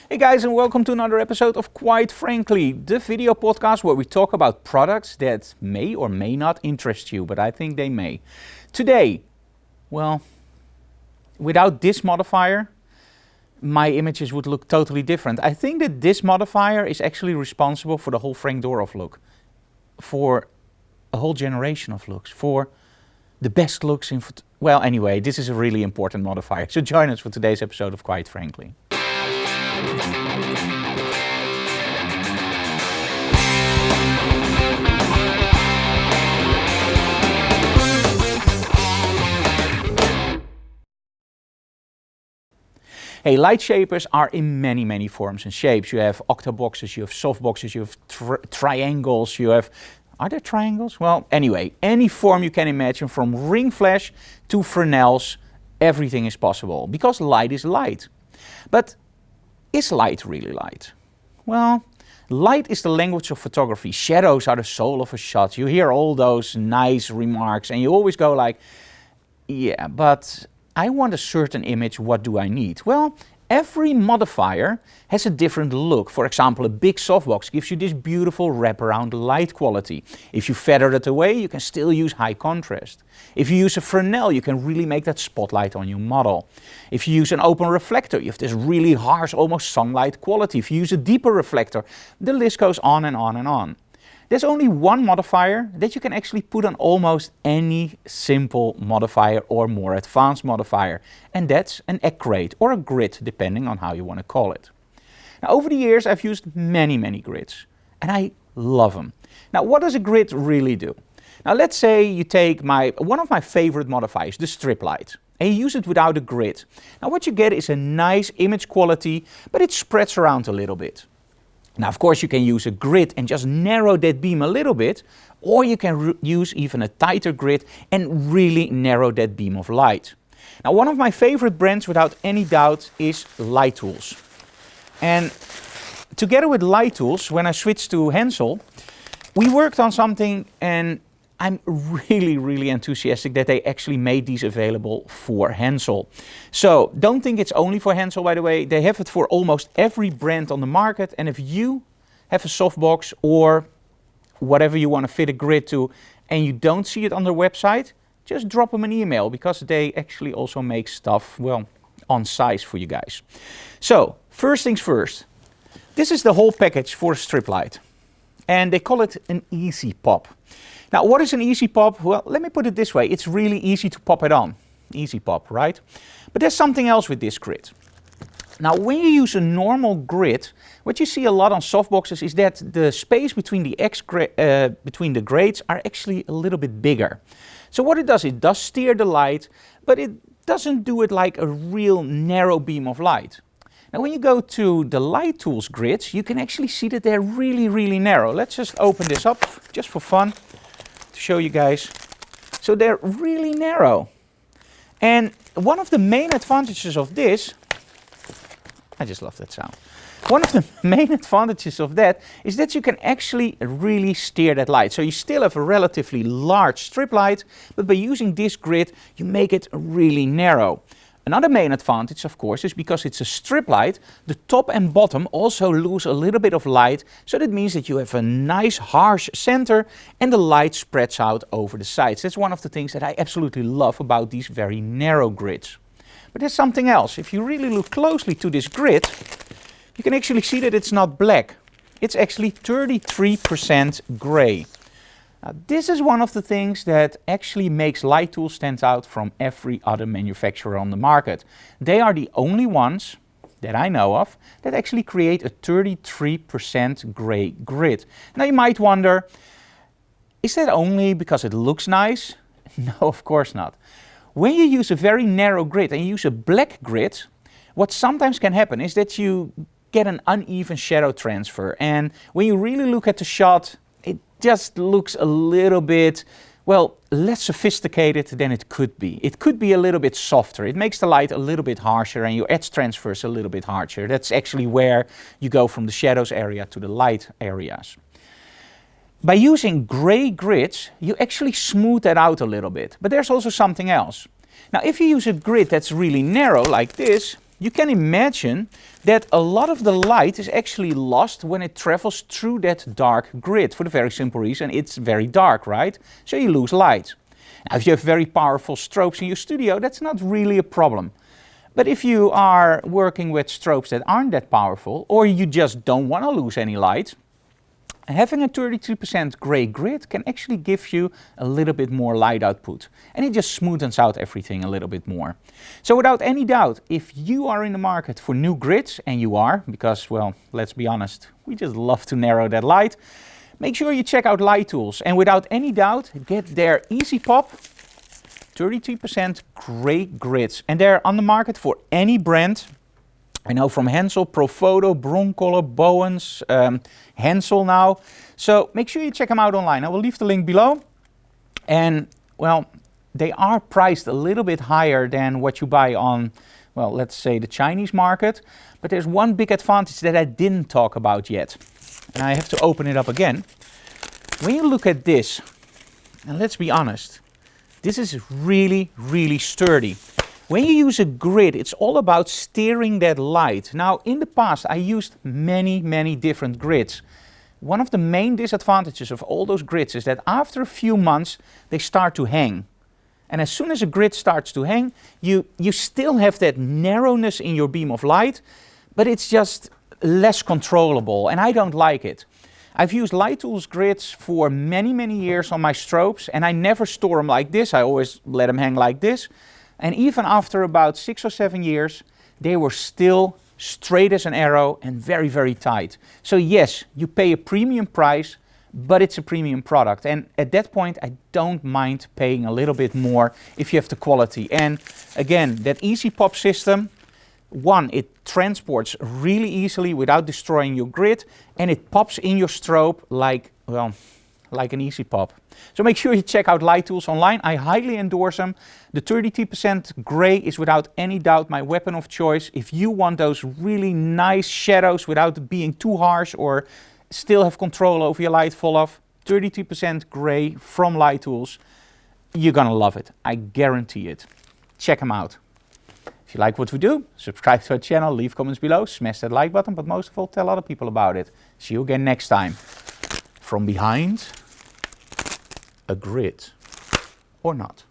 Hey guys, and welcome to another episode of Quite Frankly, the video podcast where we talk about products that may or may not interest you, but I think they may. Today, well, without this modifier, my images would look totally different. I think that this modifier is actually responsible for the whole Frank Doorhof look, for a whole generation of looks, for the best looks in well, anyway, this is a really important modifier. So join us for today's episode of Quite Frankly. Hey, light shapers are in many forms and shapes. You have octaboxes, you have softboxes, you have triangles, you have... Are there triangles? Well, anyway, any form you can imagine, from ring flash to Fresnels, everything is possible because light is light. But is light really light? Well, light is the language of photography. Shadows are the soul of a shot. You hear all those nice remarks and you always go like, yeah, but I want a certain image, what do I need? Well, every modifier has a different look. For example, a big softbox gives you this beautiful wraparound light quality. If you feather it away, you can still use high contrast. If you use a Fresnel, you can really make that spotlight on your model. If you use an open reflector, you have this really harsh, almost sunlight quality. If you use a deeper reflector, the list goes on and on and on. There's only one modifier that you can actually put on almost any simple modifier or more advanced modifier, and that's an egg crate or a grid, depending on how you want to call it. Now, over the years I've used many grids and I love them. Now, what does a grid really do? Now, let's say you take one of my favorite modifiers, the strip light, and you use it without a grid. Now, what you get is a nice image quality, but it spreads around a little bit. Now, of course, you can use a grid and just narrow that beam a little bit, or you can use even a tighter grid and really narrow that beam of light. Now, one of my favorite brands, without any doubt, is LightTools. And together with LightTools, when I switched to Hensel, we worked on something, and I'm really enthusiastic that they actually made these available for Hensel. So don't think it's only for Hensel, by the way. They have it for almost every brand on the market. And if you have a softbox or whatever you want to fit a grid to and you don't see it on their website, just drop them an email, because they actually also make stuff, well, on size for you guys. So first things first, this is the whole package for a strip light. And they call it an easy pop. Now, what is an easy pop? Well, let me put it this way. It's really easy to pop it on. Easy pop, right? But there's something else with this grid. Now, when you use a normal grid, what you see a lot on softboxes is that the space between the grades are actually a little bit bigger. So what it does steer the light, but it doesn't do it like a real narrow beam of light. Now, when you go to the LightTools grids, you can actually see that they're really narrow. Let's just open this up just for fun to show you guys. So they're really narrow. And one of the main advantages of this, I just love that sound. One of the main advantages of that is that you can actually really steer that light. So you still have a relatively large strip light, but by using this grid, you make it really narrow. Another main advantage, of course, is because it's a strip light, the top and bottom also lose a little bit of light, so that means that you have a nice harsh center and the light spreads out over the sides. That's one of the things that I absolutely love about these very narrow grids. But there's something else. If you really look closely to this grid, you can actually see that it's not black. It's actually 33% gray. Now, this is one of the things that actually makes LightTools stand out from every other manufacturer on the market. They are the only ones that I know of that actually create a 33% gray grid. Now you might wonder, is that only because it looks nice? No, of course not. When you use a very narrow grid and you use a black grid, what sometimes can happen is that you get an uneven shadow transfer. And when you really look at the shot, it just looks a little bit, well, less sophisticated than it could be. It could be a little bit softer. It makes the light a little bit harsher and your edge transfer is a little bit harsher. That's actually where you go from the shadows area to the light areas. By using gray grids, you actually smooth that out a little bit. But there's also something else. Now, if you use a grid that's really narrow like this, you can imagine that a lot of the light is actually lost when it travels through that dark grid, for the very simple reason it's very dark, right? So you lose light. Now, if you have very powerful strobes in your studio, that's not really a problem. But if you are working with strobes that aren't that powerful, or you just don't want to lose any light, having a 32% gray grid can actually give you a little bit more light output. And it just smoothens out everything a little bit more. So without any doubt, if you are in the market for new grids, and you are, because, well, let's be honest, we just love to narrow that light, make sure you check out LightTools. And without any doubt, get their Easy Pop 33% gray grids. And they're on the market for any brand. I know from Hensel, Profoto, Broncolor, Bowens, Hensel now. So make sure you check them out online. I will leave the link below. And, well, they are priced a little bit higher than what you buy on, well, let's say the Chinese market. But there's one big advantage that I didn't talk about yet. And I have to open it up again. When you look at this, and let's be honest, this is really, really sturdy. When you use a grid, it's all about steering that light. Now, in the past, I used many different grids. One of the main disadvantages of all those grids is that after a few months, they start to hang. And as soon as a grid starts to hang, you still have that narrowness in your beam of light, but it's just less controllable, and I don't like it. I've used LightTools grids for many years on my strobes, and I never store them like this. I always let them hang like this. And even after about 6 or 7 years, they were still straight as an arrow and very tight. So yes, you pay a premium price, but it's a premium product. And at that point, I don't mind paying a little bit more if you have the quality. And again, that Easy Pop system, one, it transports really easily without destroying your grid, and it pops in your strobe like, well, like an Easy Pop. So make sure you check out LightTools online. I highly endorse them. The 32% gray is without any doubt my weapon of choice. If you want those really nice shadows without being too harsh or still have control over your light fall off, 32% gray from LightTools, you're gonna love it. I guarantee it. Check them out. If you like what we do, subscribe to our channel, leave comments below, smash that like button, but most of all, tell other people about it. See you again next time. From behind a grid, or not.